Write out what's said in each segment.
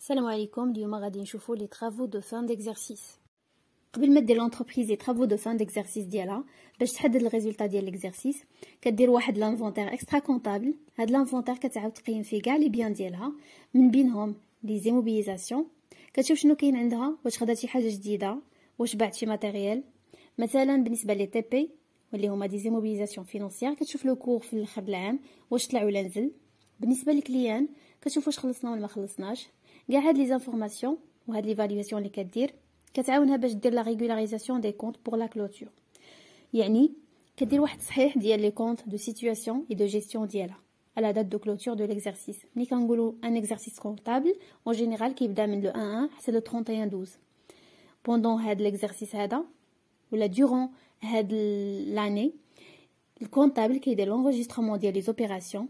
السلام عليكم. اليوم غادي نشوفوا لي travaux de fin d'exercice. قبل ما دير لونتربريز لي travaux de fin d'exercice ديالها باش تحدد الريزولطا ديال ليكزارسيس كدير واحد لانفونتير اكسترا كونطابل. هاد لانفونتير كتعاود تقيم فيه كاع لي بيان ديالها من بينهم لي زيموبيليزاسيون، كتشوف شنو كاين عندها، واش خدات شي حاجه جديده، واش باعت شي ماتيريال. مثلا بالنسبه لي تي بي واللي هما دي زيموبيليزاسيون فينونسيير كتشوف لو كور في الاخر العام واش طلع ولا نزل. بالنسبه للكليان كتشوف واش خلصنا ولا ما خلصناش. كاع هاد لي زانفورماسيون وهاد ليفالواسيون اللي كدير كتعاونها باش دير لا ريغولاريزاسيون دي كونط بور لا كلوتور، يعني كدير واحد صحيح ديال لي كونط دو سيتوياسيون اي دو جيستيون ديالها على دات دو كلوتور دو ليكزارسيس. ملي كنقولوا ان اكزارسيس كونطابل اون جينيرال كيبدا من لو 1 حتى لو 31 12. بوندون هاد ليكزارسيس هذا ولا دورون هاد لاني الكونطابل كيدير لونجسترمون ديال لي زوبيراسيون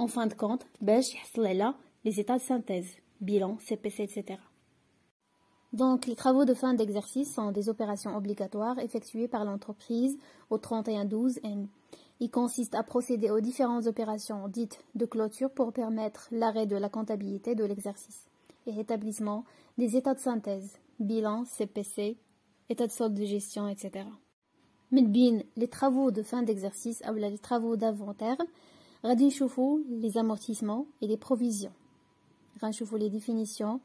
en fin de compte باش يحصل على les états de synthèse, bilan, CPC, etc. Donc, les travaux de fin d'exercice sont des opérations obligatoires effectuées par l'entreprise au 31-12 N. Ils consistent à procéder aux différentes opérations dites de clôture pour permettre l'arrêt de la comptabilité de l'exercice et rétablissement des états de synthèse, bilan, CPC, état de solde de gestion, etc. من بين les travaux de fin d'exercice ou les travaux d'inventaire غادي نشوفوا les amortissements et les provisions. غنشوفوا les définitions,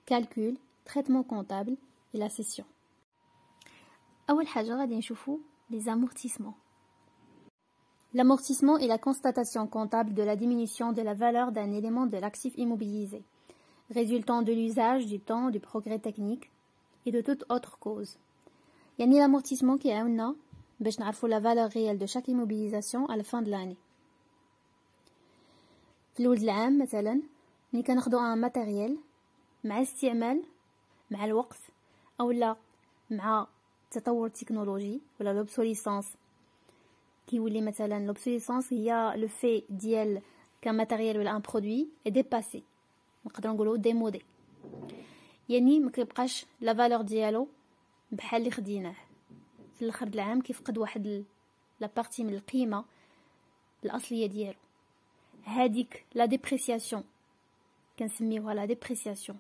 calcul, traitement comptable et la cession. أول حاجة غادي نشوفوا les amortissements. L'amortissement est la constatation comptable de la diminution de la valeur d'un élément de l'actif immobilisé, résultant de l'usage du temps, du progrès technique et de toute autre cause. يعني l'amortissement كيعاوننا باش نعرفوا la valeur réelle de chaque immobilisation à la fin de l'année. في الولد العام مثلا ملي كناخدو ان ماتيريال مع الاستعمال مع الوقت اولا مع التطور التكنولوجي ولا لوبسوليسانس، كيولي مثلا لوبسوليسانس هي لو في ديال كان ماتيريال ولا ان برودوي اي ديباسي، نقدروا نقولوا ديمودي، يعني ما كيبقاش لا فالور ديالو بحال اللي خديناه في الاخر العام، كيفقد واحد لا بارتي من القيمه الاصليه ديالو. هاديك لا ديبريسياسيون كنسميوها لا ديبريسياسيون،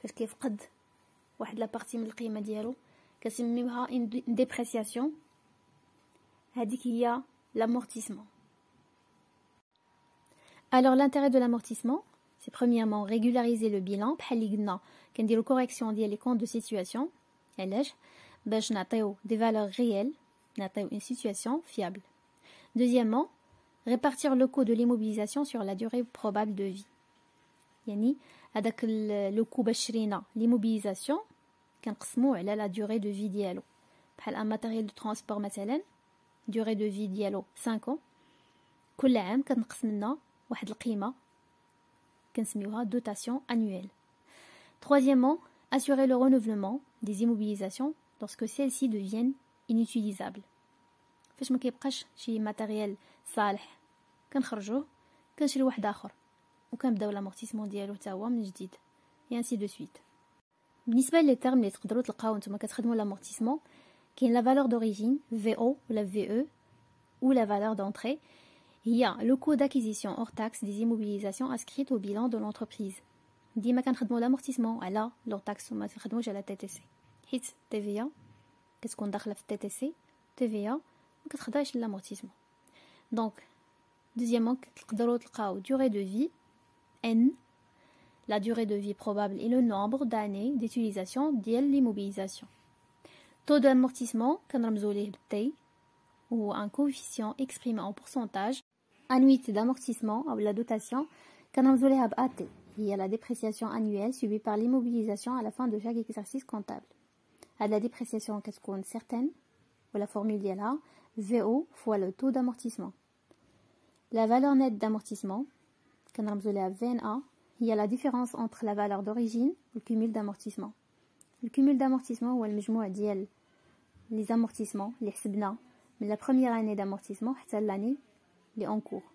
فاش كيفقد واحد لا بارتي من القيمه ديالو كنسميوها ديبريسياسيون. هاديك هي l'amortissement. Alors l'intérêt de l'amortissement, c'est premièrement régulariser le bilan بحال اللي قلنا كنديرو كوريكسيون ديال لي كونط دو سيتوياسيون. علاش؟ باش نعطيو دي فالور ريال، نعطيو une situation fiable. Deuxièmement, répartir le coût de l'immobilisation sur la durée probable de vie. يعني هذاك لو كو باش شرينا ليموبيليزاسيون كنقسموه على لا دوري دو في ديالو. بحال ان ماتيريال دو ترونسبور مثلا دوري دو في ديالو 5 ans، كل عام كتنقسم لنا واحد القيمه كنسميوها دوتاسيون انويل. Troisièmement, assurer le renouvellement des immobilisations lorsque celles-ci deviennent inutilisables. فاش ما كيبقاش شي ماتيريال صالح كنخرجوه كنشري واحد اخر وكنبداو لامورتيسمون ديالو حتى هو من جديد et ainsi de suite. بالنسبه لي تيرم اللي تقدروا تلقاو نتوما كتخدموا لامورتيسمون، كاين لا فالور دوريجين VO ولا VE ou la valeur d'entrée هي le coût d'acquisition hors taxe des immobilisations inscrites au bilan de l'entreprise. ديما كنخدموا لامورتيسمون على لو تاكس وما كنخدموش على تي تي سي، حيت TVA كتكون داخله في التي تي سي، TVA ما كتخضعش للامورتيسمون. دونك دوزيامون تقدروا تلقاو durée de vie N, la durée de vie probable et le nombre d'années d'utilisation ديال l'immobilisation. Taux d'amortissement كنرمزوا ليه بالتي ou un coefficient exprimé en pourcentage. Annuité d'amortissement ou la dotation كنرمزوا ليها ب AT, هي la dépréciation annuelle subie par l'immobilisation à la fin de chaque exercice comptable. هاد la dépréciation كتكون certaine ولا formule ديالها VO fois le taux d'amortissement. La valeur nette d'amortissement كنرمزوا لها VNA, هي la différence entre la valeur d'origine et le cumul d'amortissement. Le cumul d'amortissement هو المجموع ديال les amortissements اللي حسبنا من la première année d'amortissement حتى l'année اللي en cours.